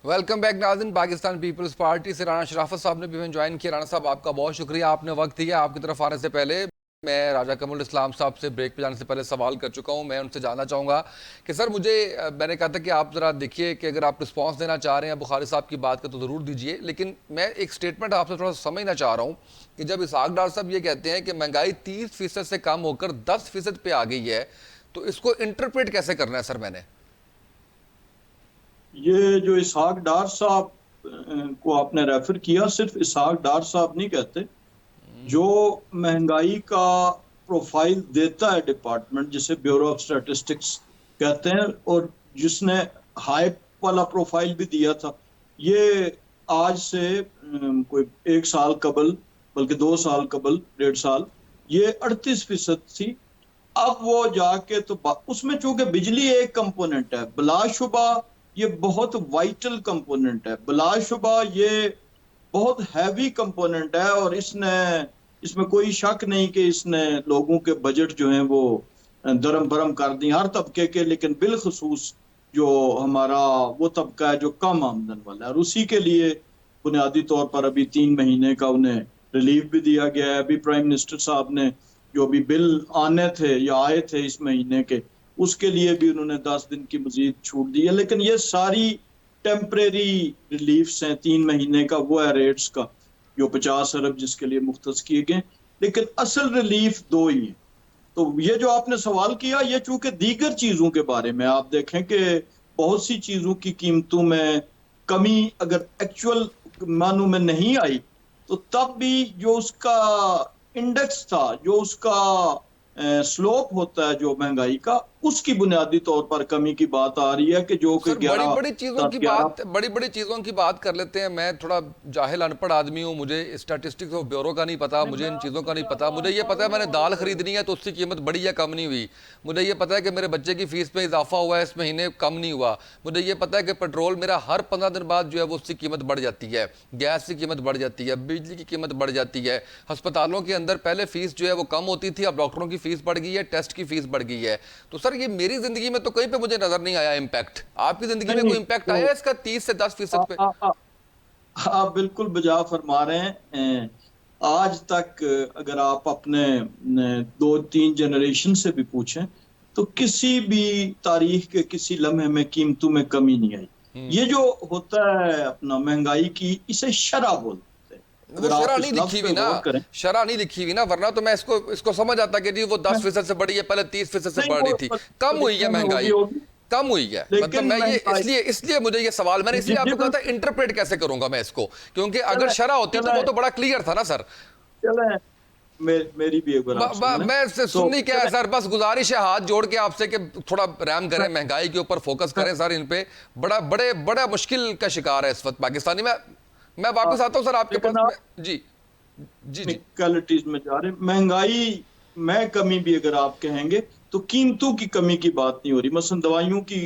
Welcome back नाज़रीन। Pakistan peoples party से राना शराफत साहब ने भी ज्वाइन किया। राना साहब, आपका बहुत शुक्रिया, आपने वक्त दिया। आपकी तरफ आने से पहले मैं राजा कमरुल इस्लाम साहब से ब्रेक पे जाने से पहले सवाल कर चुका हूं। मैं उनसे जानना चाहूँगा कि सर मुझे मैंने कहा था कि आप ज़रा देखिए कि अगर आप रिस्पांस देना चाह रहे हैं बुखारी साहब की बात का तो ज़रूर दीजिए, लेकिन मैं एक स्टेटमेंट आपसे थोड़ा समझना चाह रहा हूँ कि जब इसहाक डार साहब ये कहते हैं कि महंगाई 30% से कम होकर 10% पे आ गई है, तो इसको इंटरप्रेट कैसे करना है सर? मैंने ये जो इसहाक डार साहब को आपने रेफर किया, सिर्फ इसहाक डार साहब नहीं कहते। जो महंगाई का प्रोफाइल देता है डिपार्टमेंट, जिसे ब्यूरो ऑफ स्टैटिस्टिक्स कहते हैं, और जिसने हाई वाला प्रोफाइल भी दिया था, ये आज से कोई 1 साल कबल, बल्कि 2 साल कबल, 1.5 साल, ये 38% थी। अब वो जाके तो उसमें चूंकि बिजली एक कंपोनेंट है, बिलाशुबा ये बहुत वाइटल कंपोनेंट है, बिलाशुबा ये बहुत हैवी कंपोनेंट है, और इसमें कोई शक नहीं कि इसने लोगों के बजट जो हैं वो दरम भरम कर दी, हर तबके के, लेकिन बिलखसूस जो हमारा वो तबका है जो कम आमदन वाला है, और उसी के लिए बुनियादी तौर पर अभी 3 महीने का उन्हें रिलीफ भी दिया गया है। अभी प्राइम मिनिस्टर साहब ने जो भी बिल आने थे या आए थे इस महीने के, उसके लिए भी उन्होंने 10 दिन की मजीद छूट दी है। लेकिन ये सारी टेम्परेरी रिलीफ हैं। 3 महीने का वो है रेट्स का, जो 50 अरब जिसके लिए मुख्तस किए गए, लेकिन असल रिलीफ दो ही है। तो ये जो आपने सवाल किया, ये चूंकि दीगर चीजों के बारे में, आप देखें कि बहुत सी चीजों की कीमतों में कमी अगर एक्चुअल मानों में नहीं आई, तो तब भी जो उसका इंडेक्स था, जो उसका स्लोप होता है जो महंगाई का, उसकी बुनियादी तौर पर कमी की बात आ रही है कि जो कि सर बड़ी 11 बड़ी चीजों 10 की 11। बात बड़ी बड़ी चीजों की बात कर लेते हैं। मैं थोड़ा जाहिल अनपढ़ आदमी हूँ, मुझे स्टैटिस्टिक्स और ब्यूरो का नहीं पता, मुझे इन चीज़ों का नहीं पता। मुझे ये पता है मैंने दाल खरीदनी है तो उसकी कीमत बढ़ी है, कम नहीं हुई। मुझे ये पता है कि मेरे बच्चे की फीस में इजाफा हुआ है इस महीने, कम नहीं हुआ। मुझे ये पता है कि पेट्रोल मेरा हर 15 दिन बाद जो है वो उसकी कीमत बढ़ जाती है, गैस की कीमत बढ़ जाती है, बिजली की कीमत बढ़ जाती है। अस्पतालों के अंदर पहले फीस जो है वो कम होती थी, अब डॉक्टरों की फीस बढ़ गई है, टेस्ट की फीस बढ़ गई है। तो सर ये मेरी जिंदगी में तो कहीं पे मुझे नजर नहीं आया इम्पैक्ट। आपकी जिंदगी में नहीं कोई इम्पैक्ट तो आया है इसका 30 से 10% पे? आप बिल्कुल बजा फरमा रहे हैं। आज तक अगर आप अपने 2-3 जनरेशन से भी पूछें, तो किसी भी तारीख के किसी लम्हे में कीमतों में कमी नहीं आई। ये जो होता है अपना महंगाई की, इसे शरह बोलते हैं। वो अगर आप शरह नहीं इस लफ्ज लिखी पे हुई ना, गौर करें। शरह नहीं लिखी हुई ना, वरना तो मैं इसको इसको समझ आता कि जी वो मैं 10% से बढ़ी है, पहले 30% से नहीं, बढ़ रही थी। वो कम हुई है लिखने में होगी महंगाई, होगी, कम हुई है। मतलब लेकिन मैं ये महंगाई इसलिए इसलिए मुझे ये सवाल, मैंने जी इसलिए जी आपको कहा था बिल्कुल। इंटरप्रेट कैसे करूंगा मैं इसको, क्योंकि अगर चले शरह होती तो चले वो तो बड़ा क्लियर था ना सर। चले मेरी भी एक बार आप सुन लें। मैं तो सुननी क्या है चले सर, बस गुजारिश है हाथ जोड़ के आपसे कि थोड़ा रैम करें, महंगाई के ऊपर फोकस करें सर। इन पे बड़ा मुश्किल का शिकार है इस वक्त पाकिस्तानी में। मैं वापस आता हूं सर आपके पास लेकिन आप जी जी जी। टेक्निकलिटीज में जा रहे हैं। महंगाई में कमी भी अगर आप कहेंगे, तो कीमतों की कमी की बात नहीं हो रही। मसलन दवाइयों की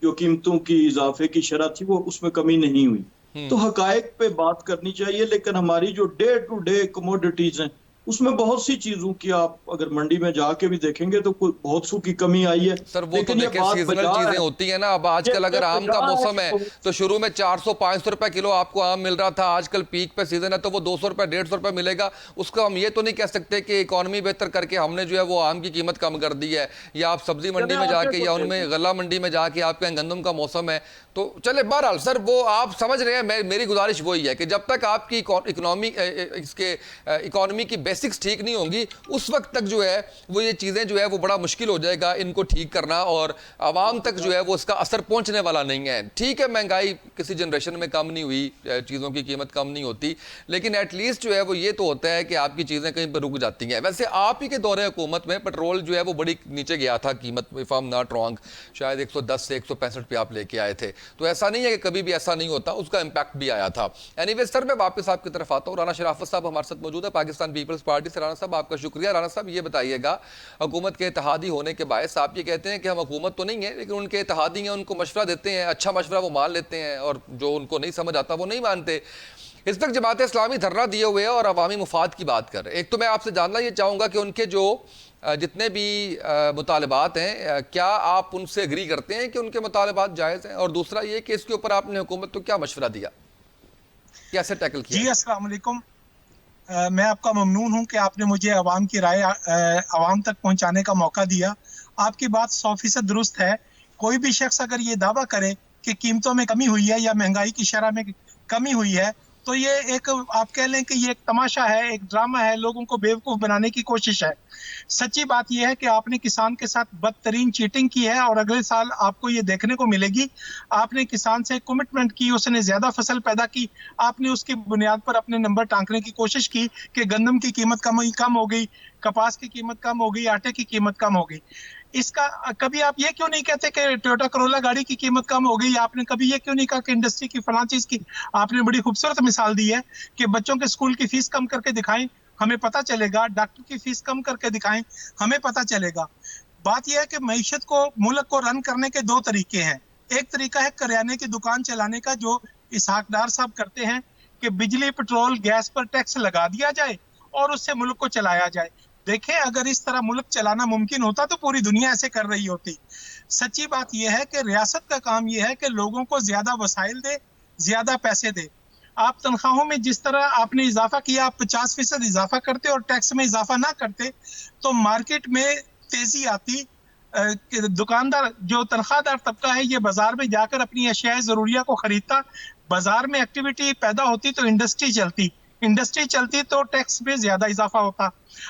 जो कीमतों की इजाफे की शरह थी, वो उसमें कमी नहीं हुई। तो हकायक पे बात करनी चाहिए। लेकिन हमारी जो डे टू डे कमोडिटीज हैं, उसमें बहुत सी चीजों की आप अगर मंडी में जाके भी देखेंगे तो कोई बहुत सू की कमी आई है। सर वो तो लेकिन ये देखे बात सीजनल बजा चीजें है, होती है ना। अब आजकल ये अगर आम का बजा मौसम है है। तो शुरू में 400-500 रुपए किलो आपको आम मिल रहा था, आजकल पीक पे सीजन है तो वो 200 रुपए 150 रुपए मिलेगा। उसको हम ये तो नहीं कह सकते कि इकोनॉमी बेहतर करके हमने जो है वो आम की कीमत कम कर दी है, या आप सब्जी मंडी चले में आगे जाके या बढ़ते हैं। उनमें गला मंडी में जाके आपके यहाँ गंदम का मौसम है। तो चले बहरहाल सर, वो आप समझ रहे हैं, मेरी गुजारिश वही है कि जब तक आपकी इकोनॉमी इसके इकोनॉमी की बेसिक्स ठीक नहीं होंगी, उस वक्त तक जो है वो ये चीज़ें जो है वो बड़ा मुश्किल हो जाएगा इनको ठीक करना, और आवाम तक जो है वो इसका असर पहुंचने वाला नहीं है। ठीक है महंगाई किसी जनरेशन में कम नहीं हुई, चीज़ों की कीमत कम नहीं होती, लेकिन एटलीस्ट जो है वो ये तो होता है कि आपकी चीज़ें कहीं पर रुक जाती हैं। वैसे आप ही के दौरे हुकूमत में पेट्रोल जो है वो बड़ी नीचे गया था कीमत, if I am not wrong, शायद 110 से 165 पे आप लेके आए थे। तो ऐसा नहीं है कि कभी भी ऐसा नहीं होता, उसका इम्पैक्ट भी आया था। एनीवे सर, मैं वापस आपकी तरफ आता हूँ। राना शराफत साहब हमारे साथ मौजूद है पाकिस्तान पीपल्स पार्टी से। राना साहब आपका शुक्रिया। राना साहब ये बताइएगा, हुकूमत के इत्तेहादी होने के बायस आप ये कहते हैं कि हम हुकूमत तो नहीं है लेकिन उनके इत्तेहादी हैं, उनको मशवरा देते हैं, अच्छा मशवरा वो मान लेते हैं, और जो उनको नहीं समझ आता वो नहीं मानते। इस वक्त जमात इस्लामी धरना दिए हुए है और अवामी मुफाद की बात कर रहे हैं। एक तो मैं आपसे जानना ये चाहूँगा कि उनके जो जितने भी मुतालबात हैं, क्या आप उनसे एग्री करते हैं कि उनके मुतालबात जायज़ हैं? और दूसरा ये कि इसके ऊपर आपने हुकूमत को क्या मशवरा दिया, कैसे टैकल किया? जी अस्सलाम वालेकुम। मैं आपका ममनून हूं कि आपने मुझे अवाम की राय अवाम तक पहुंचाने का मौका दिया। आपकी बात 100% दुरुस्त है। कोई भी शख्स अगर ये दावा करे कि कीमतों में कमी हुई है या महंगाई की शरह में कमी हुई है, तो ये एक, आप कह लें कि ये एक तमाशा है, एक ड्रामा है, लोगों को बेवकूफ़ बनाने की कोशिश है। सच्ची बात यह है कि आपने किसान के साथ बदतरीन चीटिंग की है और अगले साल आपको ये देखने को मिलेगी। आपने किसान से कमिटमेंट की, उसने ज्यादा फसल पैदा की, आपने उसकी बुनियाद पर अपने नंबर टांकने की कोशिश की कि गंदम की कीमत कम हो गई, कपास की कीमत कम हो गई, आटे की कीमत कम हो गई। इसका कभी आप ये क्यों नहीं कहते कि टोयोटा करोला गाड़ी की कीमत कम हो गई? आपने कभी ये क्यों नहीं कहा कि इंडस्ट्री की फलां चीज की? आपने बड़ी खूबसूरत मिसाल दी है कि बच्चों के स्कूल की फीस कम करके दिखाएं, हमें पता चलेगा। डॉक्टर की फीस कम करके दिखाएं, हमें पता चलेगा। बात यह है कि मईशत को, मुल्क को रन करने के दो तरीके हैं। एक तरीका है करियाने की दुकान चलाने का, जो इसहाक डार साहब करते हैं कि बिजली, पेट्रोल, गैस पर टैक्स लगा दिया जाए और उससे मुल्क को चलाया जाए। देखें, अगर इस तरह मुल्क चलाना मुमकिन होता तो पूरी दुनिया ऐसे कर रही होती। सच्ची बात यह है कि रियासत का काम यह है कि लोगों को ज्यादा वसाइल दे, ज्यादा पैसे दे। आप तनख्वाहों में जिस तरह आपने इजाफा किया, आप 50% इजाफा करते और टैक्स में इजाफा ना करते तो मार्केट में तेजी आती। दुकानदार, जो तनख्वाहदार तबका है, ये बाजार में जाकर अपनी अशियाए जरूरिया को खरीदता। बाजार में एक्टिविटी पैदा होती तो इंडस्ट्री चलती, इंडस्ट्री चलती तो टैक्स में ज्यादा इजाफा होता।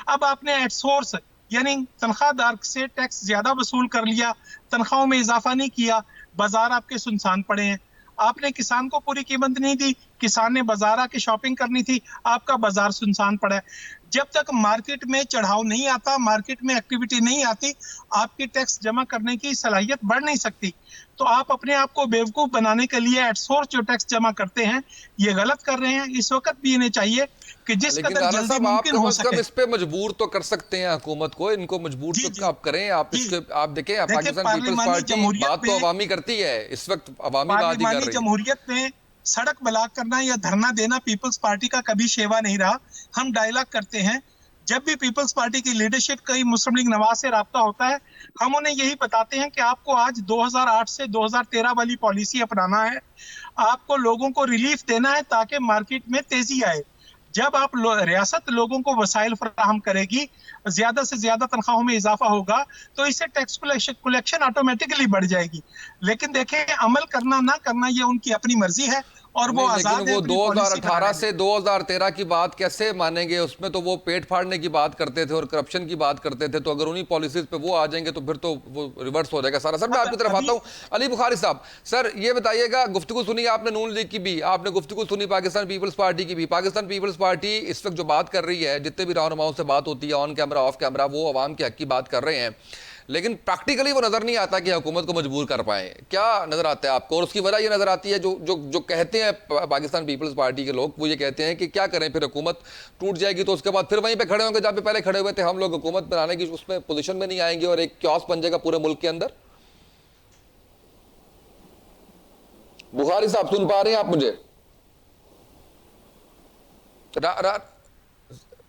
अब आपने एट सोर्स यानी तनख्वाहदार से टैक्स ज्यादा वसूल कर लिया, तनख्वाहों में इजाफा नहीं किया, बाजार आपके सुनसान पड़े हैं। आपने किसान को पूरी कीमत नहीं दी, किसान ने बाजार आके शॉपिंग करनी थी, आपका बाजार सुनसान पड़ा है। जब तक मार्केट में चढ़ाव नहीं आता, मार्केट में एक्टिविटी नहीं आती, आपकी टैक्स जमा करने की सलाहियत बढ़ नहीं सकती। तो आप अपने आप को बेवकूफ बनाने के लिए एट सोर्स जो टैक्स जमा करते हैं, ये गलत कर रहे हैं। इस वक्त भी इन्हें चाहिए कि जिस लेकिन कदर राणा जल्दी साहब, आप मुमकिन कम हो से कम सके। इस पे मजबूर तो कर सकते हैं हुकूमत को, इनको मजबूर जी, तो जी, आप करें। आप जी। इसके, आप देखें, पाकिस्तान पीपल्स पार्लिमानी पार्टी जमहूरियत बात तो में, अवामी करती है, इस वक्त अवामी बात ही कर पार्लिमानी रही है। जमहूरियत में सड़क ब्लॉक करना या धरना देना पीपल्स पार्टी का कभी शेवा नहीं रहा। हम डायलॉग करते हैं। जब भी पीपल्स पार्टी की लीडरशिप कई मुस्लिम लीग नवाज से राब्ता होता है, हम उन्हें यही बताते हैं कि आपको आज 2008 से 2013 वाली पॉलिसी अपनाना है। आपको लोगों को रिलीफ देना है ताकि मार्केट में तेजी आए। जब आप रियासत लोगों को वसाइल फराहम करेगी, ज्यादा से ज्यादा तनख्वाहों में इजाफा होगा, तो इससे टैक्स कलेक्शन ऑटोमेटिकली बढ़ जाएगी। लेकिन देखें, अमल करना ना करना ये उनकी अपनी मर्जी है और वो आजाद लेकिन है वो अपनी पॉलिसी 2018 बनाने से 2013 की बात कैसे मानेंगे? उसमें तो वो पेट फाड़ने की बात करते थे और करप्शन की बात करते थे। तो अगर उन्हीं पॉलिसीज पे वो आ जाएंगे तो फिर तो वो रिवर्स हो जाएगा सारा। सर, मैं आपकी तरफ आता हूँ। अली बुखारी साहब, सर ये बताइएगा, गुफ्तगू सुनी आपने नून लीग की भी, आपने गुफ्तगू सुनी पाकिस्तान पीपल्स पार्टी की भी। पाकिस्तान पीपल्स पार्टी इस वक्त जो बात कर रही है, जितने भी रहनुमाओं से बात होती है ऑन कैमरा ऑफ कैमरा, वो अवाम के हक की बात कर रहे हैं, लेकिन प्रैक्टिकली वो नजर नहीं आता कि हुकूमत को मजबूर कर पाए। क्या नजर आता है आपको? और उसकी वजह ये नजर आती है, जो जो जो कहते हैं पाकिस्तान पीपल्स पार्टी के लोग, वो ये कहते हैं कि क्या करें, फिर हुकूमत टूट जाएगी तो उसके बाद फिर वहीं पे खड़े होंगे जहाँ पे पहले खड़े हुए थे हम लोग। हुकूमत बनाने की उसमें पोजीशन में नहीं आएंगे और एक क्योस बन जाएगा पूरे मुल्क के अंदर। बुखारी साहब, सुन पा रहे हैं आप मुझे?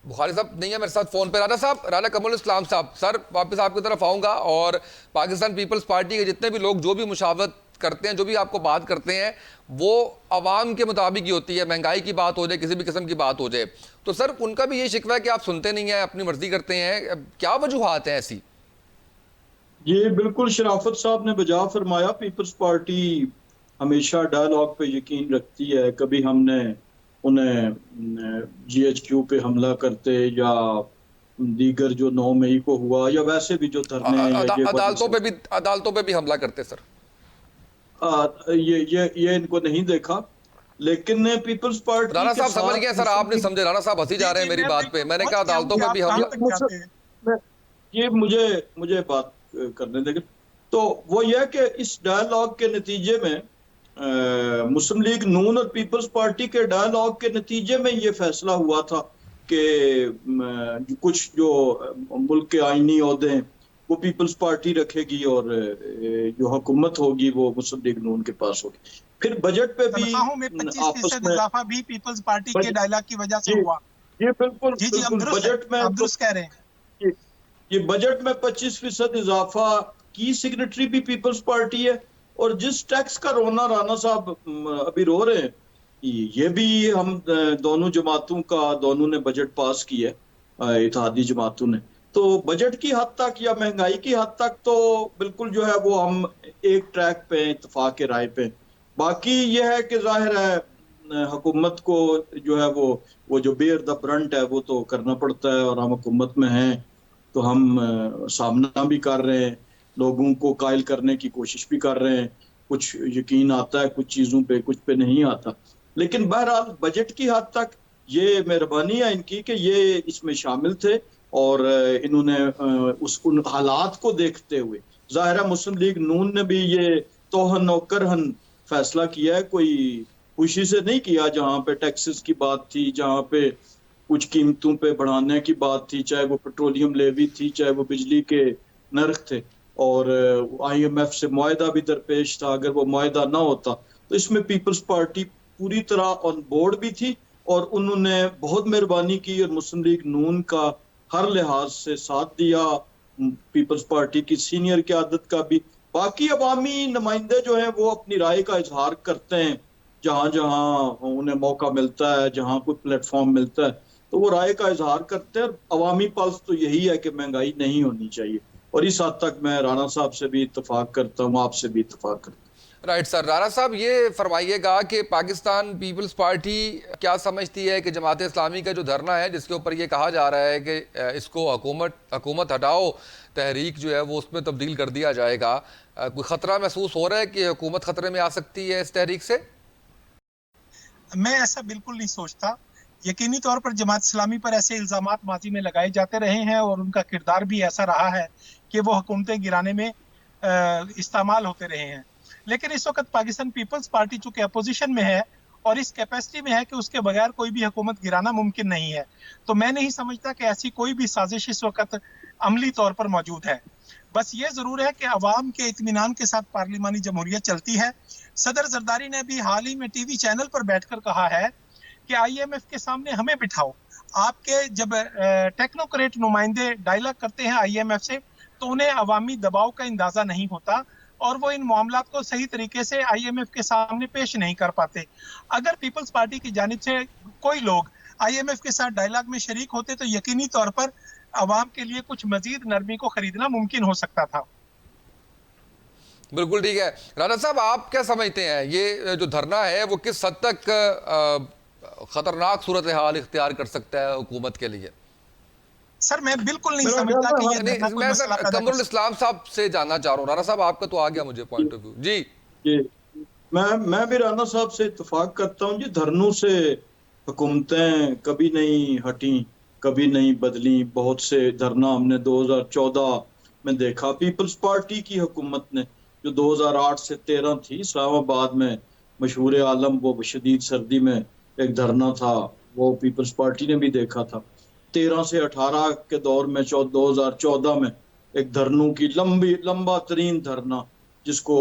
बुखारी साहब नहीं है मेरे साथ फोन पे। राणा साहब, राणा कमरुल इस्लाम साहब, सर वापस आपकी तरफ आऊँगा। और पाकिस्तान पीपल्स पार्टी के जितने भी लोग जो भी मुशावरत करते हैं, जो भी आपको बात करते हैं, वो अवाम के मुताबिक ही होती है। महंगाई की बात हो जाए, किसी भी किस्म की बात हो जाए, तो सर उनका भी ये शिकवा है कि आप सुनते नहीं हैं, अपनी मर्जी करते हैं। क्या वजूहात हैं ऐसी? ये बिल्कुल शराफत साहब ने बजा फरमाया। पीपल्स पार्टी हमेशा डायलॉग पे यकीन रखती है। कभी हमने उन्हें GHQ पे हमला करते या दीगर जो 9 मई को हुआ या वैसे भी जो धरने हैं या अदालतों पे भी हमला करते सर। ये इनको नहीं देखा। लेकिन पीपल्स पार्टी राणा साहब समझ गए सर, आप नहीं समझे। राणा साहब हंसी जा रहे हैं मेरी बात पे। मैंने कहा अदालतों पे भी हमला। ये मुझे बात करने देंगे। तो वो यह कि इस डायलॉग के नतीजे में मुस्लिम लीग नून और पीपल्स पार्टी के डायलॉग के नतीजे में ये फैसला हुआ था कि कुछ जो मुल्क के आईनी ओहदे हैं वो पीपल्स पार्टी रखेगी और जो हुकूमत होगी वो मुस्लिम लीग नून के पास होगी। फिर बजट पे भी तनख्वाहों में आपस 25% में इजाफा भी पीपल्स पार्टी के डायलॉग की वजह से जी हुआ। जी बिल्कुल जी जी, अब बिल्कुल। दुरुस्त है, बजट में आप तो दुरुस्त कह रहे हैं। ये ये बजट में 25% इजाफा की सिग्नेटरी भी पीपल्स पार्टी है। और जिस टैक्स का रोना राना साहब अभी रो रहे हैं, ये भी हम दोनों जमातों का, दोनों ने बजट पास किया है, इत्तेहादी जमातों ने। तो बजट की हद तक या महंगाई की हद तक तो बिल्कुल जो है वो हम एक ट्रैक पे, इत्तेफाक के राय पे। बाकी ये है कि जाहिर है हुकूमत को जो है वो जो बेयर द ब्रंट है वो तो करना पड़ता है, और हम हुकूमत में हैं तो हम सामना भी कर रहे हैं, लोगों को कायल करने की कोशिश भी कर रहे हैं। कुछ यकीन आता है कुछ चीजों पे, कुछ पे नहीं आता। लेकिन बहरहाल बजट की हद तक ये मेहरबानी है इनकी कि ये इसमें शामिल थे, और इन्होंने उन हालात को देखते हुए, जाहिर है मुस्लिम लीग नून ने भी ये तोहन और करहन फैसला किया है, कोई खुशी से नहीं किया। जहां पे टैक्सेस की बात थी, जहां पे कुछ कीमतों पे बढ़ाने की बात थी, चाहे वो पेट्रोलियम लेवी थी, चाहे वो बिजली के नर्ख थे, और IMF से मुआहदा भी दरपेश था। अगर वो मुआहदा ना होता तो इसमें पीपल्स पार्टी पूरी तरह ऑन बोर्ड भी थी, और उन्होंने बहुत मेहरबानी की और मुस्लिम लीग नून का हर लिहाज से साथ दिया, पीपल्स पार्टी की सीनियर क़यादत का भी। बाकी अवामी नुमाइंदे जो हैं वो अपनी राय का इजहार करते हैं जहां जहां उन्हें मौका मिलता है, जहां कोई प्लेटफॉर्म मिलता है तो वो राय का इजहार करते हैं। अवामी पल्स तो यही है कि महंगाई नहीं होनी चाहिए, और इस हद तक मैं राणा साहब से भी इत्तेफाक करता हूँ, आपसे भी इत्तेफाक करता हूँ। राइट सर, राणा साहब ये फरमाइएगा कि पाकिस्तान पीपल्स पार्टी क्या समझती है कि जमात इस्लामी का जो धरना है जिसके ऊपर ये कहा जा रहा है कि इसको हुकूमत हटाओ तहरीक जो है वो उसमें तब्दील कर दिया जाएगा, कोई ख़तरा महसूस हो रहा है कि हुकूमत ख़तरे में आ सकती है इस तहरीक से? मैं ऐसा बिल्कुल नहीं सोचता। यकीनी तौर पर जमात इस्लामी पर ऐसे इल्जामात माजी में लगाए जाते रहे हैं, और उनका किरदार भी ऐसा रहा है कि वो हुकूमतें गिराने में इस्तेमाल होते रहे हैं। लेकिन इस वक्त पाकिस्तान पीपल्स पार्टी चूंकि अपोजिशन में है और इस कैपेसिटी में है कि उसके बगैर कोई भी हुकूमत गिराना मुमकिन नहीं है, तो मैं नहीं समझता कि ऐसी कोई भी साजिश इस वक्त अमली तौर पर मौजूद है। बस ये जरूर है कि अवाम के इत्मीनान के साथ पार्लिमानी जमहूरियत चलती है। सदर जरदारी ने भी हाल ही में टीवी चैनल पर बैठकर कहा है कि IMF के सामने हमें बिठाओ। आपके जब टेक्नोक्रेट नुमाइंदे डायलॉग करते हैं IMF से, तो उन्हें अवामी दबाव का अंदाजा नहीं होता और वो इन मामलात को सही तरीके से IMF के सामने पेश नहीं कर पाते। अगर पीपल्स पार्टी की जानिब से कोई लोग IMF के साथ डायलॉग में शरीक होते तो यकीनी तौर पर अवाम के लिए कुछ मजीद नरमी को खरीदना मुमकिन हो सकता था। बिल्कुल ठीक है। राणा साहब, आप क्या समझते हैं ये जो धरना है वो किस हद तक खतरनाक सूरत हाल इख्तियार कर सकता है हुकूमत के लिए? सर मैं बिल्कुल नहीं समझता कि ये धरना कोई मैं मसला सर पैदा कर कमरुल सकता। इस्लाम साहब से जानना चाह रहा हूँ। राणा साहब आपका तो आ गया मुझे पॉइंट ऑफ व्यू जी। जी मैं भी राणा साहब से इत्तेफाक करता हूँ जी। धरनों से हुकूमतें कभी नहीं हटी, कभी नहीं बदली। बहुत से धरना हमने 2014 में देखा। पीपल्स पार्टी की हुकूमत ने जो 2008 से 13 थी, इस्लामाबाद में मशहूर आलम वो शदीद सर्दी में एक धरना था, वो पीपल्स पार्टी ने भी देखा था। 13 से 18 के दौर में 2014 में एक धरनों की लंबा तरीन धरना, जिसको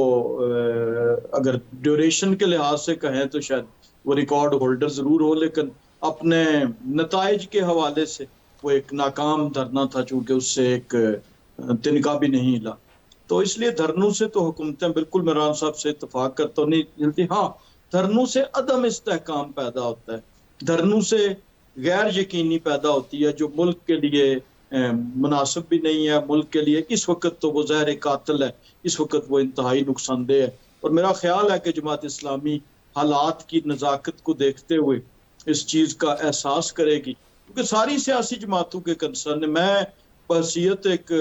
अगर ड्यूरेशन के लिहाज से कहें तो शायद वो रिकॉर्ड होल्डर जरूर हो, लेकिन अपने नताइज के हवाले से वो एक नाकाम धरना था, चूंकि उससे एक तिनका भी नहीं हिला। तो इसलिए धरनों से तो हुकूमतें, बिल्कुल इमरान साहब से इत्तेफाक करता नहीं हिलती। हाँ, धरनों से अदम इस्तेहकाम पैदा होता है, धरनों से गैर यकीनी पैदा होती है जो मुल्क के लिए मुनासिब भी नहीं है। मुल्क के लिए इस वक्त तो वो ज़हर कातिल है, इस वक्त वो इंतहाई नुकसानदेह है। और मेरा ख्याल है कि जमात इस्लामी हालात की नज़ाकत को देखते हुए इस चीज़ का एहसास करेगी, क्योंकि सारी सियासी जमातों के कंसर्न है। मैं बहसीयत एक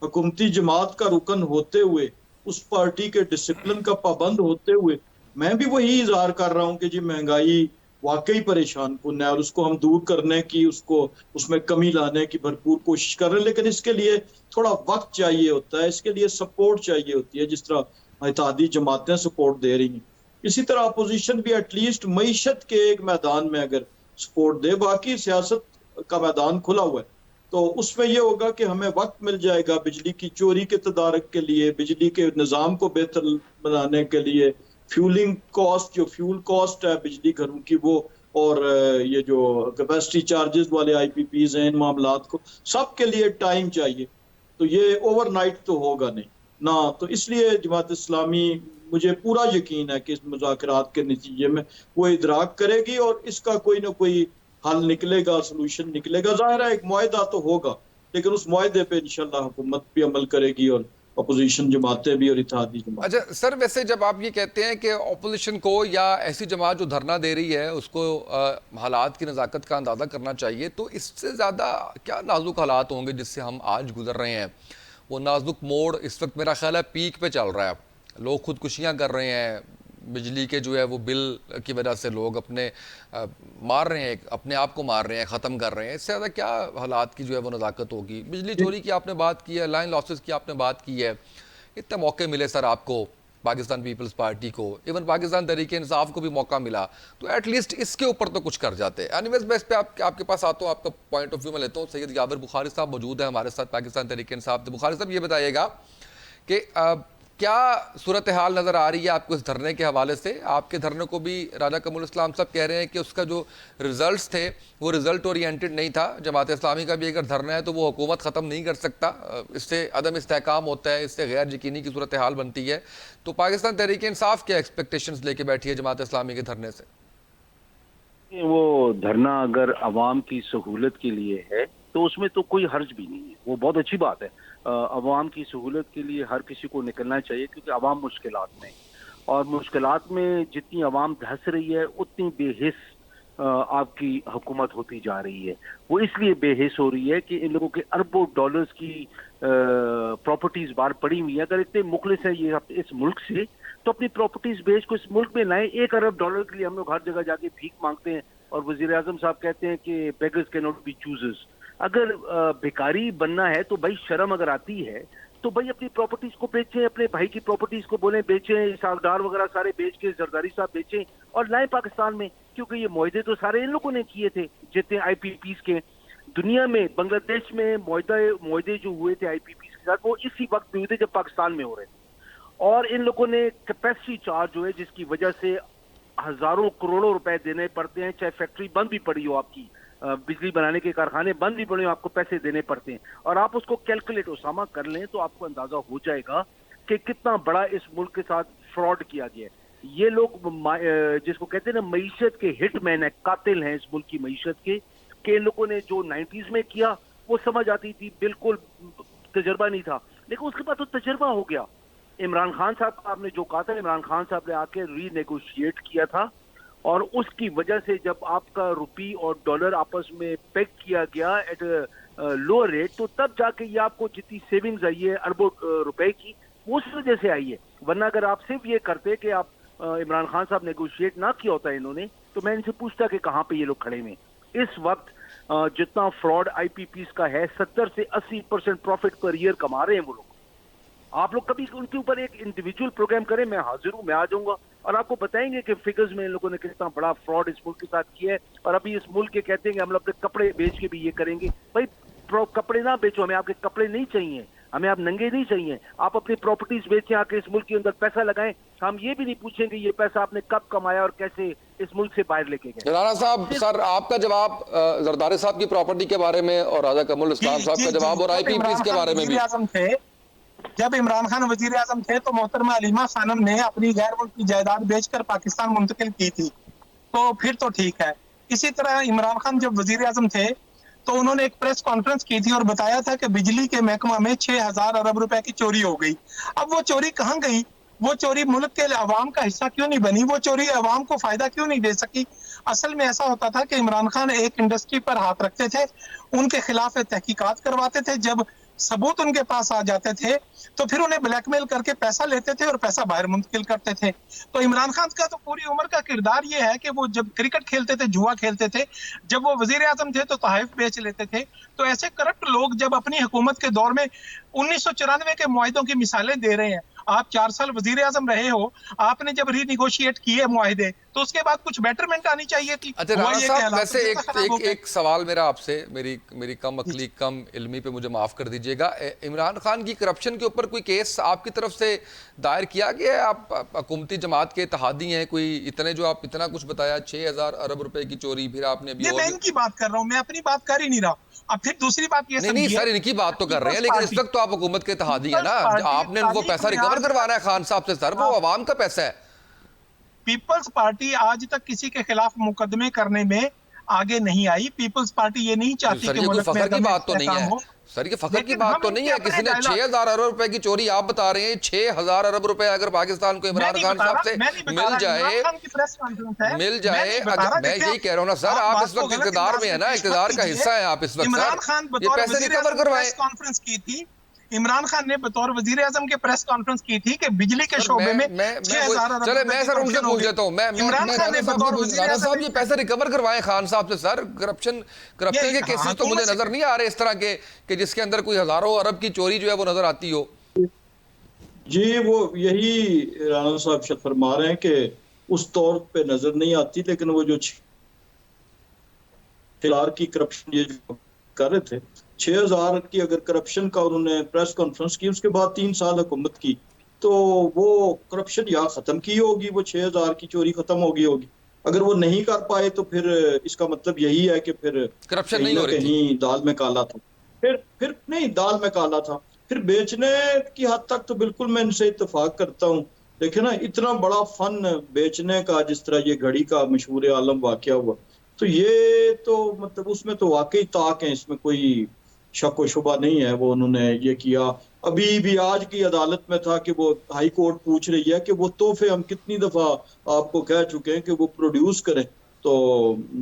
हुकूमती जमात का रुकन होते हुए, उस पार्टी के डिसिप्लिन का पाबंद होते हुए, मैं भी वही इजहार कर रहा हूँ कि जी महंगाई वाकई परेशान कुन है, और उसको हम दूर करने की, उसको उसमें कमी लाने की भरपूर कोशिश कर रहे हैं। लेकिन इसके लिए थोड़ा वक्त चाहिए होता है, इसके लिए सपोर्ट चाहिए होती है। जिस तरह इत्तेहादी जमातें सपोर्ट दे रही हैं, इसी तरह अपोजिशन भी एटलीस्ट मईशत के एक मैदान में अगर सपोर्ट दे। बाकी सियासत का मैदान खुला हुआ है, तो उसमें यह होगा कि हमें वक्त मिल जाएगा बिजली की चोरी के तदारक के लिए, बिजली के निज़ाम को बेहतर बनाने के लिए, फ्यूलिंग कॉस्ट, जो फ्यूल कॉस्ट है बिजली घरों की वो, और ये जो कैपेसिटी चार्जेस वाले IPPs हैं, इन मामलात को सब के लिए टाइम चाहिए। तो ये ओवरनाइट तो होगा नहीं ना, तो इसलिए जमात इस्लामी, मुझे पूरा यकीन है कि इस मुज़ाकरात के नतीजे में वो इदराक करेगी और इसका कोई ना कोई हल निकलेगा, सोल्यूशन निकलेगा। जाहिर है एक मुआहदा तो होगा, लेकिन उस मुआहदे पे इंशाल्लाह हुकूमत भी अमल करेगी और अपोजिशन जमातें भी और इत्तेहादी जमातें। अच्छा सर, वैसे जब आप ये कहते हैं कि अपोजिशन को या ऐसी जमात जो धरना दे रही है उसको हालात की नज़ाकत का अंदाज़ा करना चाहिए, तो इससे ज़्यादा क्या नाजुक हालात होंगे जिससे हम आज गुजर रहे हैं? वो नाजुक मोड़ इस वक्त मेरा ख्याल है पीक पे चल रहा है। लोग खुदकुशियाँ कर रहे हैं, बिजली के जो है वो बिल की वजह से लोग अपने मार रहे हैं, अपने आप को मार रहे हैं, ख़त्म कर रहे हैं। इससे ज़्यादा क्या हालात की जो है वो नज़ाकत होगी? बिजली चोरी की आपने बात की है, लाइन लॉसेस की आपने बात की है, इतने मौके मिले सर आपको, पाकिस्तान पीपल्स पार्टी को, इवन पाकिस्तान तहरीक इंसाफ को भी मौका मिला, तो एटलीस्ट इसके ऊपर तो कुछ कर जाते। एनीवेज मैं इस पे आपके पास आता हूँ, आपका पॉइंट ऑफ व्यू मैं लेता हूँ। सैयद यावर बुखारी साहब मौजूद है हमारे साथ, पाकिस्तान तहरीक इंसाफ। तो बुखारी साहब ये बताइएगा कि क्या सूरत हाल नज़र आ रही है आपको इस धरने के हवाले से? आपके धरने को भी राजा कमरुल इस्लाम साहब कह रहे हैं कि उसका जो रिजल्ट्स थे वो रिजल्ट ओरिएंटेड नहीं था। जमात इस्लामी का भी अगर धरना है तो वो हुकूमत ख़त्म नहीं कर सकता, इससे अदम इस्तेहकाम होता है, इससे गैर यकीनी की सूरत हाल बनती है। तो पाकिस्तान तहरीक इंसाफ क्या एक्सपेक्टेशंस लेके बैठी है जमात इस्लामी के धरने से? वो धरना अगर अवाम की सहूलत के लिए है तो उसमें तो कोई हर्ज भी नहीं है, वो बहुत अच्छी बात है। अवाम की सहूलत के लिए हर किसी को निकलना चाहिए, क्योंकि अवाम मुश्किलात में, और मुश्किलात में जितनी अवाम धंस रही है उतनी बेहिस आपकी हुकूमत होती जा रही है। वो इसलिए बेहिस हो रही है कि इन लोगों के अरबों डॉलर्स की प्रॉपर्टीज बाहर पड़ी हुई है। अगर इतने मुखलिस हैं ये इस मुल्क से, तो अपनी प्रॉपर्टीज बेच को इस मुल्क में लाएं। 1 अरब डॉलर के लिए हम लोग हर जगह जाके भीख मांगते हैं, और वजीर आजम साहब कहते हैं कि beggars can not be choosers. अगर भिखारी बनना है तो भाई शर्म अगर आती है तो भाई अपनी प्रॉपर्टीज को बेचें, अपने भाई की प्रॉपर्टीज को बोलें बेचें, सागदार वगैरह सारे बेच के जरदारी साहब बेचें और लाएं पाकिस्तान में, क्योंकि ये मुआहदे तो सारे इन लोगों ने किए थे जितने IPPs के दुनिया में। बांग्लादेश में मुआहदे जो हुए थे IPPs के साथ, वो इसी वक्त हुए थे जब पाकिस्तान में हो रहे थे। और इन लोगों ने कैपेसिटी चार्ज जो है जिसकी वजह से हजारों करोड़ों रुपए देने पड़ते हैं, चाहे फैक्ट्री बंद भी पड़ी हो, आपकी बिजली बनाने के कारखाने बंद भी पड़े हो, आपको पैसे देने पड़ते हैं। और आप उसको कैलकुलेट उसामा कर लें तो आपको अंदाजा हो जाएगा कि कितना बड़ा इस मुल्क के साथ फ्रॉड किया गया है। ये लोग जिसको कहते हैं ना मईशत के हिटमैन है, कातिल हैं इस मुल्क की मईशत के इन लोगों ने जो 90s में किया वो समझ आती थी, बिल्कुल तजर्बा नहीं था, लेकिन उसके बाद तो तजर्बा हो गया। इमरान खान साहब आपने जो कहा था, इमरान खान साहब ने आके रीनेगोशिएट किया था, और उसकी वजह से जब आपका रुपी और डॉलर आपस में पेग किया गया एट लोअर रेट, तो तब जाके ये आपको जितनी सेविंग्स आई है अरबों रुपए की, वो उस वजह से आई है। वरना अगर आप सिर्फ ये करते कि आप इमरान खान साहब नेगोशिएट ना किया होता इन्होंने, तो मैं इनसे पूछता कि कहाँ पे ये लोग खड़े हैं। इस वक्त जितना फ्रॉड IPPs का है, 70 से 80% प्रॉफिट पर ईयर कमा रहे हैं वो लोग। आप लोग कभी उनके ऊपर एक इंडिविजुअल प्रोग्राम करें, मैं हाजिर हूं, मैं आ जाऊंगा और आपको बताएंगे कि फिगर्स में इन लोगों ने कितना बड़ा फ्रॉड इस मुल्क के साथ किया है। और अभी इस मुल्क के कहते हैं कि हम अपने कपड़े बेच के भी ये करेंगे। भाई कपड़े ना बेचो, हमें आपके कपड़े नहीं चाहिए, हमें आप नंगे नहीं चाहिए, आप अपनी प्रॉपर्टीज बेचें, आके इस मुल्क के अंदर पैसा लगाएं। हम ये भी नहीं पूछेंगे ये पैसा आपने कब कमाया और कैसे इस मुल्क से बाहर लेके गए। राणा साहब, सर आपका जवाब जरदारी साहब की प्रॉपर्टी के बारे में और राजा कमरुल इस्लाम साहब का जवाब और IPPs के बारे में भी। जब इमरान खान वजीर आजम थे तो मोहतरमा अलीमा खानम ने अपनी गैर मुल्की जायदाद बेचकर पाकिस्तान मुंतकिल की थी, तो फिर तो ठीक है। इसी तरह इमरान खान जब वजीर आजम थे तो उन्होंने एक प्रेस कॉन्फ्रेंस की थी और बताया था कि बिजली के महकमा में 6000 अरब रुपए की चोरी हो गई। अब वो चोरी कहाँ गई? वो चोरी मुल्क के अवाम का हिस्सा क्यों नहीं बनी? वो चोरी अवाम को फायदा क्यों नहीं दे सकी? असल में ऐसा होता था कि इमरान खान एक इंडस्ट्री पर हाथ रखते थे, उनके खिलाफ तहकीकात करवाते थे, जब सबूत उनके पास आ जाते थे तो फिर उन्हें ब्लैकमेल करके पैसा लेते थे और पैसा बाहर मुंतकिल करते थे। तो इमरान खान का तो पूरी उम्र का किरदार ये है कि वो जब क्रिकेट खेलते थे, जुआ खेलते थे, जब वो वजीर आजम थे तो तोहफे बेच लेते थे। तो ऐसे करप्ट लोग जब अपनी हुकूमत के दौर में 1994 के मुआहिदों की मिसालें दे रहे हैं, आप 4 साल वजीर आजम रहे हो, आपने जब रीनिगोशिएट किए मुआहिदे तो उसके बाद कुछ बेटरमेंट आनी चाहिए थी। अच्छा हुआ राणा ये कि साहब, हालात वैसे तो एक खराब हो एक गए। एक सवाल मेरा आपसे, मेरी कम अकली कम इल्मी पे मुझे माफ कर दीजिएगा, इमरान खान की करप्शन के ऊपर कोई केस आपकी तरफ से दायर किया गया है? आप हुकूमती जमात के इत्तेहादी हैं, कोई इतने जो आप इतना कुछ बताया 6,000 अरब रुपए की चोरी, फिर आपने अभी ये और मैं इनकी बात कर रहा हूँ, मैं अपनी बात कर ही नहीं रहा हूँ। अब फिर दूसरी बात ये नहीं नहीं समझिए, सर, इनकी बात तो कर रहे हैं, पीपल्स लेकिन इस पार्टी, वक्त तो आप हुकूमत के इत्तेहादी है पीपल्स ना, पार्टी आपने वो तारीख पैसा में रिकवर आज करवाना है तक, खान साहब से सर, वो आवाम का पैसा है। पीपल्स पार्टी आज तक किसी के खिलाफ मुकदमे करने में आगे नहीं आई। पीपल्स पार्टी ये नहीं चाहती सर कि ये कोई मुल्क में फखर की दम बात तो नहीं इस्तेहकाम है हो। सर, ये फखर की लेकिन बात हम तो नहीं इनके है, अपने किसी ने डायलॉग, 6,000 अरब रुपए की चोरी आप बता रहे हैं, 6,000 अरब रुपए अगर पाकिस्तान को मैं इमरान नहीं खान बता साहब रहा, से मैं नहीं बता मिल रहा, इमरान जाए, खान की प्रेस कॉन्फ्रेंस है, मिल मैं जाए, नहीं बता अगर रहा। मैं देखिए, यही कह रहा हूँ ना सर, आप बात इस को वक्त गलत इक़्तिदार अंदाज में है ना, पेश मत इक़्तिदार का कीजिए। हिस्सा है आप इस वक्त इमरान सर, खान ये बतौर पैसे वजीर रिकवर आजम करवाएं। प्रेस कॉन्फ्रेंस की थी, इमरान खान ने बतौर वजीर आजम के प्रेस कॉन्फ्रेंस की थी कि बिजली के सर शोबे में मैं वो 6,000 अरब चले, रुपए मैं की सर उनसे करप्शन हो पूछ गई। लेता हूँ, इमरान खान ने बतौर वजीर राणा आजम, साहब ये पैसे रिकवर करवाएं खान साहब से सर, करप्शन करप्शन के केसेस तो मुझे हुकूमत से, नजर नहीं आ रहे इस तरह के कि जिसके अंदर कोई हजारों अरब की चोरी जो है वो नजर आती हो। जी वो यही राणा साहब शायद फरमा रहे हैं कि उस तौर पे नजर नहीं आती, लेकिन वो जो खिलार की करप्शन ये जो कर रहे थे, 6,000 की अगर करप्शन का उन्होंने प्रेस कॉन्फ्रेंस की, उसके बाद 3 साल हुकूमत की, तो वो करप्शन या खत्म की होगी, वो 6,000 की चोरी खत्म हो गई होगी। अगर वो नहीं कर पाए तो फिर इसका मतलब यही है कि फिर करप्शन कहीं नहीं ना हो रही थी। कहीं दाल में काला था। फिर नहीं, दाल में काला था। फिर बेचने की हद तक तो बिल्कुल मैं इनसे इत्तेफाक करता हूँ। देखिए ना, इतना बड़ा फन बेचने का, जिस तरह ये घड़ी का मशहूर आलम वाकया हुआ, तो ये तो मतलब उसमें तो वाकई ताक है, इसमें कोई शक व शुबा नहीं है। वो उन्होंने ये किया, अभी भी आज की अदालत में था कि वो हाई कोर्ट पूछ रही है कि वो तोहफे हम कितनी दफा आपको कह चुके हैं कि वो प्रोड्यूस करें। तो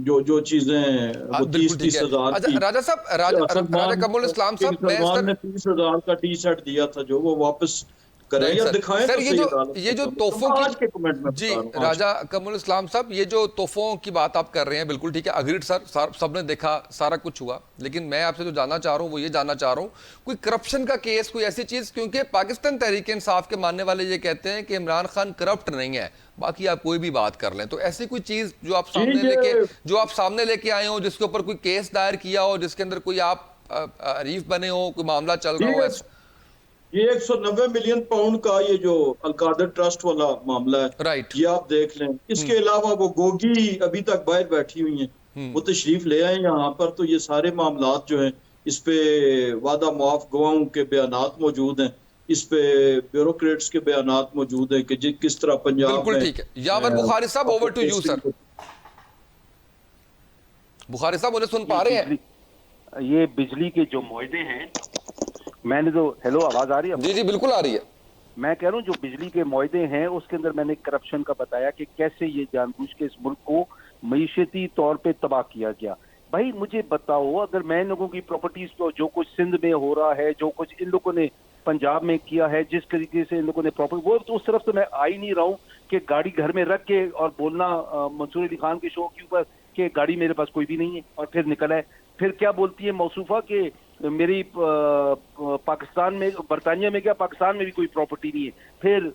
जो जो चीजें वो बिल्कुल ठीक 30-30 है। हजार अच्छा की, राजा साहब, राजा सलमान कमरुल इस्लाम किंग साहब, मैं सलमान सर ने 30,000 का टी शर्ट दिया था, जो वो वापस करें राइट या सर, दिखाएं सर तो सही अदालत ये जो में। तोहफों आज के कमेंट में जी बता रहा हूँ आज। राजा कमरुल इस्लाम साहब, ये जो तोहफों की बात आप कर रहे हैं, बिल्कुल ठीक है, अग्रीड सर, सबने देखा, सारा कुछ हुआ, लेकिन मैं आपसे जो जानना चाह रहा हूँ वो ये जानना चाह रहा हूँ, कोई करप्शन का केस, कोई ऐसी चीज, क्योंकि पाकिस्तान तहरीक इंसाफ के मानने वाले ये कहते हैं कि इमरान खान करप्ट नहीं है, बाकी आप कोई भी बात कर लें, तो ऐसी कोई चीज जो आप सामने लेके आए हो, जिसके ऊपर कोई केस दायर किया हो, जिसके अंदर कोई आप अरीफ बने हो, कोई मामला चल रहा हो ऐसा? ये 190 मिलियन पाउंड का ये जो अलकादर ट्रस्ट वाला मामला है, राइट। ये आप देख लें। इसके अलावा वो गोगी अभी तक बाहर बैठी हुई हैं, वो तशरीफ ले आए यहाँ पर, तो ये सारे मामलात जो हैं, इस पे वादा मुआफ गवाहों के बयानात मौजूद हैं, इस पे ब्यूरोक्रेट्स के बयानात मौजूद हैं कि किस तरह पंजाब बिल्कुल में। ठीक है। Yawar Bukhari sahab, over to you sir. Bukhari sahab मुझे सुन पा रहे हैं? ये बिजली के जो मुआहदे हैं, मैंने तो, हेलो आवाज आ रही है? जी जी बिल्कुल आ रही है। मैं कह रहा हूँ जो बिजली के मुआहदे हैं उसके अंदर मैंने करप्शन का बताया कि कैसे ये जानबूझ के इस मुल्क को मईशती तौर पे तबाह किया गया। भाई मुझे बताओ, अगर मैं लोगों की प्रॉपर्टीज को, जो कुछ सिंध में हो रहा है, जो कुछ इन लोगों ने पंजाब में किया है, जिस तरीके से इन लोगों ने प्रॉपर्टी, वो तो उस तरफ तो मैं आ ही नहीं रहा हूँ कि गाड़ी घर में रख के और बोलना मंसूर अली खान के शो के ऊपर कि गाड़ी मेरे पास कोई भी नहीं है, और फिर निकला है। फिर क्या बोलती है मौसूफा कि मेरी पाकिस्तान में, बरतानिया में क्या, पाकिस्तान में भी कोई प्रॉपर्टी नहीं है। फिर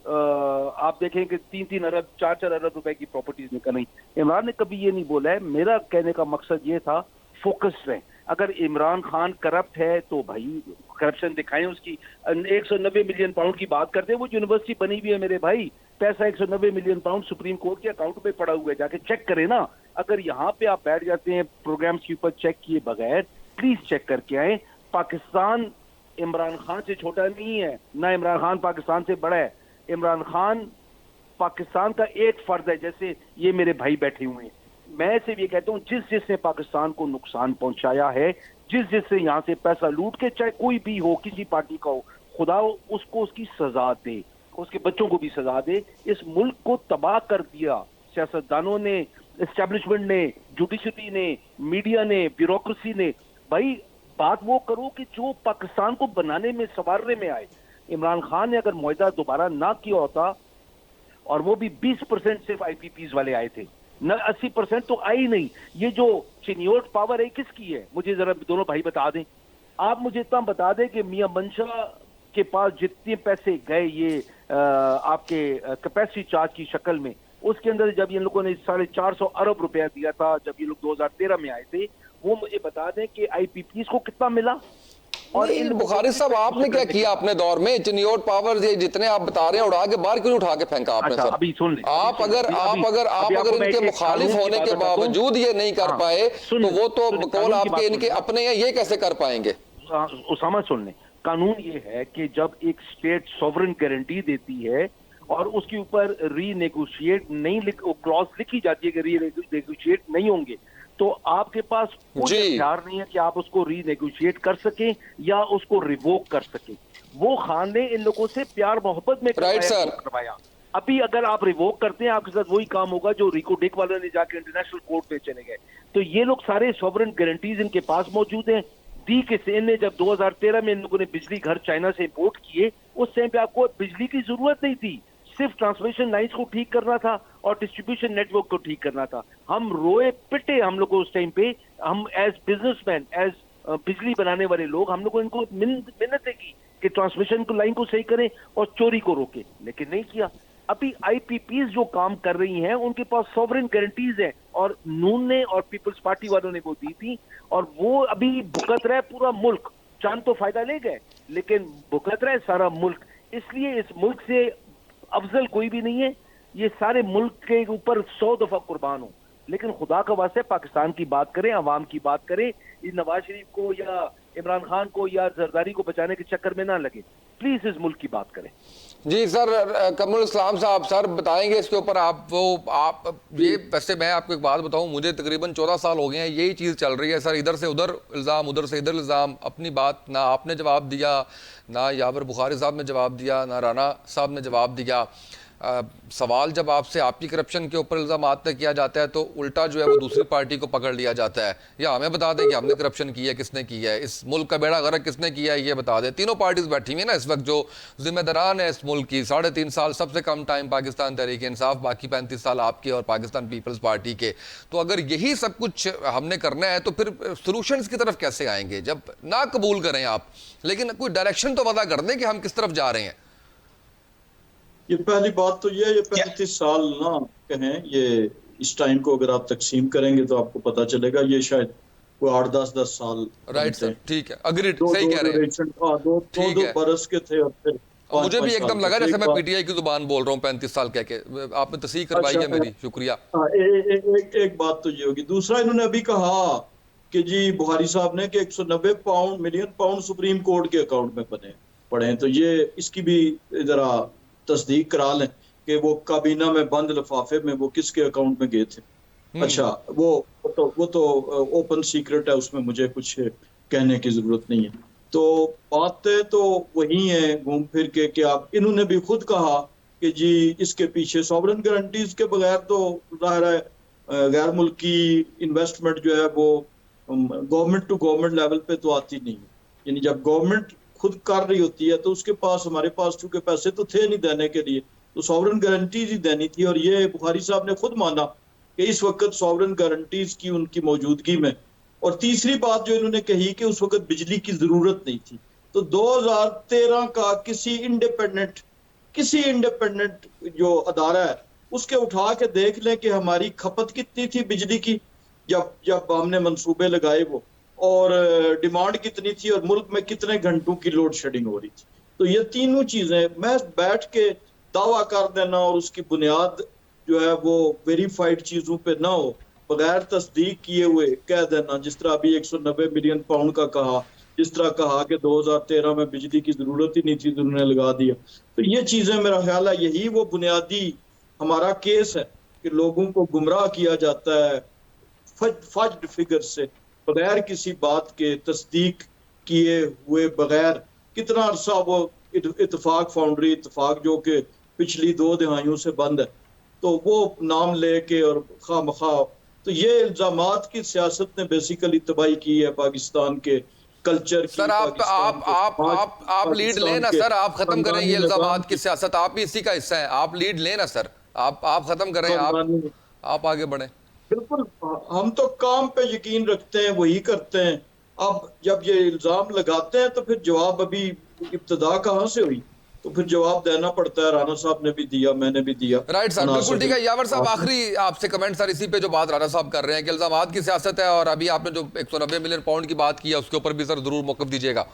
आप देखें कि 3-3 अरब 4-4 अरब रुपए की प्रॉपर्टीज निकल रही। इमरान ने कभी ये नहीं बोला है। मेरा कहने का मकसद ये था, फोकस रहे। अगर इमरान खान करप्ट है तो भाई करप्शन दिखाएं उसकी। 190 मिलियन पाउंड की बात करते हैं, वो यूनिवर्सिटी बनी हुई है मेरे भाई, पैसा 190 मिलियन पाउंड सुप्रीम कोर्ट के अकाउंट पे पड़ा हुआ है, जाके चेक करें ना। अगर यहाँ पे आप बैठ जाते हैं प्रोग्राम्स के ऊपर चेक किए बगैर, प्लीज चेक करके आए। पाकिस्तान इमरान खान से छोटा नहीं है, ना इमरान खान पाकिस्तान से बड़ा है। इमरान खान पाकिस्तान का एक फर्द है, जैसे ये मेरे भाई बैठे हुए हैं। मैं सिर्फ ये कहता हूँ, जिसने पाकिस्तान को नुकसान पहुंचाया है, जिससे यहाँ से पैसा लूट के, चाहे कोई भी हो, किसी पार्टी का हो, खुदा उसको उसकी सजा दे, उसके बच्चों को भी सजा दे। इस मुल्क को तबाह कर दिया सियासतदानों ने, एस्टेब्लिशमेंट ने, जुडिशरी ने, मीडिया ने, ब्यूरोक्रेसी ने। भाई बात वो करो कि जो पाकिस्तान को बनाने में, संवारने में आए। इमरान खान ने अगर मुआहदा दोबारा ना किया होता, और वो भी 20% सिर्फ IPPs वाले आए थे, न 80% तो आई नहीं। ये जो चिन्योट पावर है किसकी है, मुझे जरा दोनों भाई बता दें। आप मुझे इतना बता दें कि मियां मंशा के पास जितने पैसे गए ये आपके कैपेसिटी चार्ज की शक्ल में, उसके अंदर जब ये लोगों ने 450 अरब रुपया दिया था, जब ये लोग 2013 में आए थे, वो मुझे बता दें कि आईपीपीएस को कितना मिला। और इन बुखारी साहब आपने क्या किया अपने दौर में? चिनियोट पावर जितने आप बता रहे हैं उड़ा के बाहर क्यों उठा के फेंका आपने? अच्छा, सर अभी सुन लें, आप अगर इनके मुखालिफ होने के बावजूद ये नहीं कर पाए तो वो तो कौन आपके इनके अपने हैं, ये कैसे कर पाएंगे? उसामा सुन लें, कानून ये है कि जब एक स्टेट सॉवरेन गारंटी देती है और उसके ऊपर रीनेगोशिएट नहीं क्लॉज लिखी जाती है कि रीनेगोशिएट नहीं होंगे, तो आपके पास कोई इख्तियार नहीं है कि आप उसको रीनेगोशिएट कर सकें या उसको रिवोक कर सकें। वो खान ने इन लोगों से प्यार मोहब्बत में करवाया। अभी अगर आप रिवोक करते हैं, आपके साथ वही काम होगा जो रिको डिक वालों ने जाके इंटरनेशनल कोर्ट में चले गए। तो ये लोग सारे सॉवरेन गारंटीज इनके पास मौजूद हैं। दी के सेन ने जब 2013 में इन लोगों ने बिजली घर चाइना से इंपोर्ट किए, उस टाइम पे आपको बिजली की जरूरत नहीं थी, सिर्फ ट्रांसमिशन लाइंस को ठीक करना था और डिस्ट्रीब्यूशन नेटवर्क को ठीक करना था। हम रोए पिटे, हम लोग उस टाइम पे, हम एज बिजनेसमैन, एज बिजली बनाने वाले लोग, हम लोगों इनको मिन्नतें की कि ट्रांसमिशन को लाइन को सही करें और चोरी को रोके, लेकिन नहीं किया। अभी आईपीपीज जो काम कर रही हैं उनके पास सॉवरेन गारंटीज है और नून ने और पीपल्स पार्टी वालों ने वो दी थी, और वो अभी भुगत रहा है पूरा मुल्क। चांद तो फायदा ले गए लेकिन भुगत रहा है सारा मुल्क। इसलिए इस मुल्क से अफजल कोई भी नहीं है, ये सारे मुल्क के ऊपर 100 दफा कुर्बान हो, लेकिन खुदा का वास्ते पाकिस्तान की बात करें, अवाम की बात करें, नवाज शरीफ को या इमरान खान को या जरदारी को बचाने के चक्कर में ना लगे, प्लीज इस मुल्क की बात करें। जी सर, कमरुल इस्लाम साहब सर बताएंगे इसके ऊपर। आप ये वैसे मैं आपको एक बात बताऊं, मुझे तकरीबन 14 साल हो गए हैं, यही चीज़ चल रही है सर, इधर से उधर इल्ज़ाम, उधर से इधर इल्ज़ाम। अपनी बात ना आपने जवाब दिया, ना यावर बुखारी साहब ने जवाब दिया, ना राना साहब ने जवाब दिया। सवाल जब आपसे आपकी करप्शन के ऊपर इल्ज़ाम किया जाता है तो उल्टा जो है वो दूसरी पार्टी को पकड़ लिया जाता है, या हमें बता दें कि हमने करप्शन की है, किसने की है, इस मुल्क का बेड़ा गर्क किसने किया है, ये बता दें। तीनों पार्टीज बैठी हुई है ना इस वक्त जो जिम्मेदारान है इस मुल्क की। 3.5 साल सबसे कम टाइम पाकिस्तान तहरीक इंसाफ, बाकी 35 साल आपके और पाकिस्तान पीपल्स पार्टी के। तो अगर यही सब कुछ हमने करना है तो फिर सोल्यूशंस की तरफ कैसे आएंगे? जब ना कबूल करें आप, लेकिन कोई डायरेक्शन तो पता कर दें कि हम किस तरफ जा रहे हैं। ये पहली बात तो ये 35 साल ना कहें, ये इस टाइम को अगर आप तकसीम करेंगे तो आपको पता चलेगा ये शायद कोई 8-10 साल। राइट सर, ठीक है, अग्रीड, सही कह रहे हैं। दो बरस के थे और फिर मुझे भी एकदम लगा जैसे मैं पीटीआई की जुबान बोल रहा हूँ 35 साल कह के। आपने तस्दीक करवाई है मेरी, शुक्रिया। एक बात तो ये होगी। दूसरा, इन्होंने अभी कहा कि जी बुखारी साहब ने कि 190 मिलियन पाउंड सुप्रीम कोर्ट के अकाउंट में पड़े हैं, तो ये इसकी भी जरा तस्दीक करा लें कि वो काबीना में बंद लिफाफे में वो किसके अकाउंट में गए थे। अच्छा, वो तो ओपन सीक्रेट है, उसमें मुझे कुछ कहने की जरूरत नहीं है। तो बातें तो वही है घूम फिर के कि आप, इन्होंने भी खुद कहा कि जी इसके पीछे सॉवरेन गारंटीज के बगैर तो जाहिर है गैर मुल्की इन्वेस्टमेंट जो है वो गवर्नमेंट टू गवर्नमेंट लेवल पे तो आती नहीं है। यानी जब गवर्नमेंट खुद कर रही होती है तो उसके पास, हमारे पास चूंकि पैसे तो थे नहीं देने के लिए, तो सॉवरेन गारंटीज ही देनी थी। और ये बुखारी साहब ने खुद माना कि इस वक्त सॉवरेन गारंटीज की उनकी मौजूदगी में। और तीसरी बात जो इन्होंने कही कि उस वक्त बिजली की जरूरत नहीं थी। तो 2013 का किसी इंडिपेंडेंट जो अदारा है उसके उठा के देख लें कि हमारी खपत कितनी थी बिजली की जब हमने मंसूबे लगाए वो, और डिमांड कितनी थी और मुल्क में कितने घंटों की लोड शेडिंग हो रही थी। तो ये तीनों चीजें मैं बैठ के दावा कर देना और उसकी बुनियाद जो है वो वेरीफाइड चीजों पे ना हो, बगैर तस्दीक किए हुए कह देना, जिस तरह अभी 190 मिलियन पाउंड का कहा, जिस तरह कहा कि 2013 में बिजली की जरूरत ही नहीं थी तो उन्होंने लगा दिया। तो ये चीजें मेरा ख्याल है यही वो बुनियादी हमारा केस है कि लोगों को गुमराह किया जाता है फज्ड फिगर से, बगैर किसी बात के तस्दीक किए हुए बगैर। कितना अरसा वो इत्तेफाक फाउंड्री इत्तेफाक जो कि पिछली 2 दिहाइयों से बंद है, तो वो नाम लेके और खामखा, तो ये इल्जामात की सियासत ने बेसिकली तबाही की है पाकिस्तान के कल्चर की। सर आप लीड लें ना सर, आप खत्म करें ये इल्जामात की सियासत, आप भी इसी का हिस्सा है, आप लीड लें ना सर, आप खत्म करें, आप आगे बढ़ें। बिल्कुल, हम तो काम पे यकीन रखते हैं, वही करते हैं। अब जब ये इल्जाम लगाते हैं तो फिर जवाब अभी इब्तदा कहाँ से हुई? तो फिर जवाब देना पड़ता है। राणा साहब ने भी दिया, मैंने भी दिया। राइट सर, बिल्कुल ठीक है। यावर साहब, आप- आखिरी आपसे कमेंट सर इसी पे जो बात राणा साहब कर रहे हैं कि इल्जामात की सियासत है, और अभी आपने जो 190 मिलियन पाउंड की बात की है उसके ऊपर भी सर जरूर मौक़िफ़ दीजिएगा।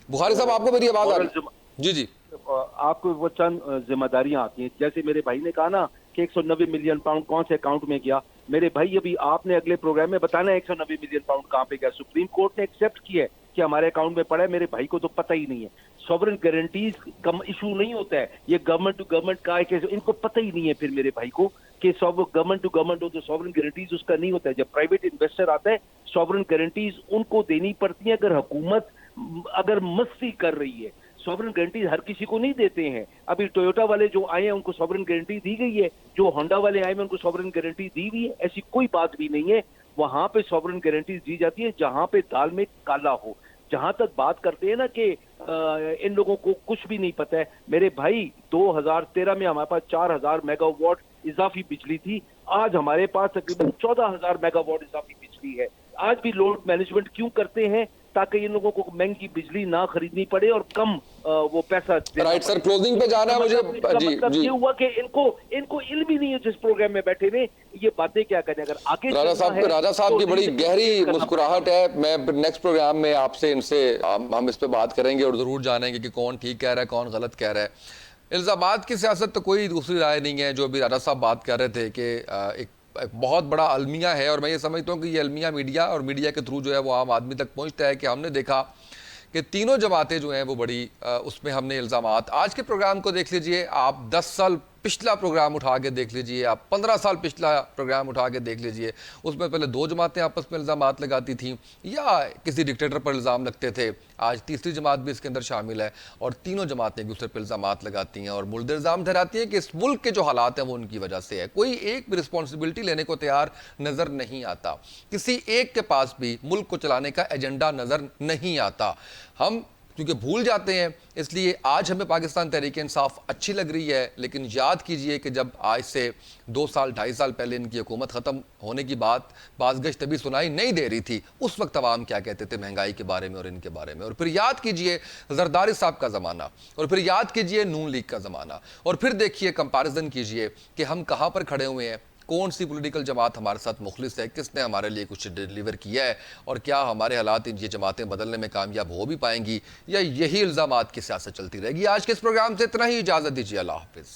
बुखारी साहब, आपको मेरी आवाज आ रही है? जी जी। आपको वो चंद जिम्मेदारियां आती हैं, जैसे मेरे भाई ने कहा ना कि 190 मिलियन पाउंड कौन से अकाउंट में गया। मेरे भाई अभी आपने अगले प्रोग्राम में बताना है 190 मिलियन पाउंड कहाँ पे गया। सुप्रीम कोर्ट ने एक्सेप्ट किया है कि हमारे अकाउंट में पड़ा है, मेरे भाई को तो पता ही नहीं है। सॉवरेन गारंटीज कम इशू नहीं होता है, ये गवर्नमेंट टू गवर्नमेंट का है, इनको पता ही नहीं है फिर मेरे भाई को कि गवर्नमेंट टू गवर्नमेंट हो तो सॉवरेन गारंटीज उसका नहीं होता है। जब प्राइवेट इन्वेस्टर आता है सॉवरेन गारंटीज उनको देनी पड़ती है अगर हुकूमत अगर मस्ती कर रही है। सॉवरेन गारंटी हर किसी को नहीं देते हैं। अभी टोयोटा वाले जो आए हैं उनको सॉवरेन गारंटी दी गई है, जो होंडा वाले आए हैं उनको सॉवरेन गारंटी दी हुई है। ऐसी कोई बात भी नहीं है। वहां पे सॉवरेन गारंटी दी जाती है जहां पे दाल में काला हो। जहां तक बात करते हैं ना कि इन लोगों को कुछ भी नहीं पता है, मेरे भाई 2013 में हमारे पास 4000 मेगावाट इजाफी बिजली थी, आज हमारे पास तकरीबन 14000 मेगावाट इजाफी बिजली है। आज भी लोड मैनेजमेंट क्यों करते हैं? ताकि इन लोगों को महंगी बिजली ना खरीदनी पड़े और कम वो पैसा। राइट सर, क्लोजिंग पे जाना है मुझे। जी मतलब जी। ये हुआ कि इनको इल्म ही नहीं है जिस प्रोग्राम में बैठे हुए ये बातें क्या करें। अगर आगे राजा साहब तो की बड़ी गहरी करना मुस्कुराहट है। मैं नेक्स्ट प्रोग्राम में आपसे इनसे हम इस पे बात करेंगे और जरूर जानेंगे कि कौन ठीक कह रहा है, कौन गलत कह रहा है। इल्जामात की सियासत तो कोई दूसरी राय नहीं है। जो अभी राजा साहब बात कर रहे थे कि एक बहुत बड़ा अलमिया है, और मैं ये समझता हूँ कि ये अलमिया मीडिया और मीडिया के थ्रू जो है वो आम आदमी तक पहुँचता है कि हमने देखा कि तीनों जमातें जो हैं वो बड़ी उसमें हमने इल्ज़ामात। आज के प्रोग्राम को देख लीजिए आप, 10 साल पिछला प्रोग्राम उठा के देख लीजिए आप, 15 साल पिछला प्रोग्राम उठा के देख लीजिए, उसमें पहले 2 जमातें आपस में इल्ज़ामात लगाती थीं या किसी डिक्टेटर पर इल्ज़ाम लगते थे। आज तीसरी जमात भी इसके अंदर शामिल है और तीनों जमातें एक दूसरे पर इल्ज़ामात लगाती हैं और मुल्क इल्ज़ाम ठहराती हैं कि इस मुल्क के जो हालात हैं वो उनकी वजह से है। कोई एक भी रिस्पॉन्सिबिलिटी लेने को तैयार नज़र नहीं आता। किसी एक के पास भी मुल्क को चलाने का एजेंडा नज़र नहीं आता। हम क्योंकि भूल जाते हैं, इसलिए आज हमें पाकिस्तान तहरीक इंसाफ अच्छी लग रही है, लेकिन याद कीजिए कि जब आज से 2 साल 2.5 साल पहले इनकी हुकूमत ख़त्म होने की बात बाज़गश्त तभी सुनाई नहीं दे रही थी, उस वक्त अवाम क्या कहते थे महंगाई के बारे में और इनके बारे में। और फिर याद कीजिए जरदारी साहब का ज़माना, और फिर याद कीजिए नून लीग का ज़माना, और फिर देखिए कंपैरिजन कीजिए कि हम कहाँ पर खड़े हुए हैं, कौन सी पॉलिटिकल जमात हमारे साथ मुखलिस है, किसने हमारे लिए कुछ डिलीवर किया है, और क्या हमारे हालात ये जमातें बदलने में कामयाब हो भी पाएंगी या यही इल्ज़ामात की सियासत चलती रहेगी। आज के इस प्रोग्राम से इतना ही, इजाज़त दीजिए। अल्लाह हाफिज़।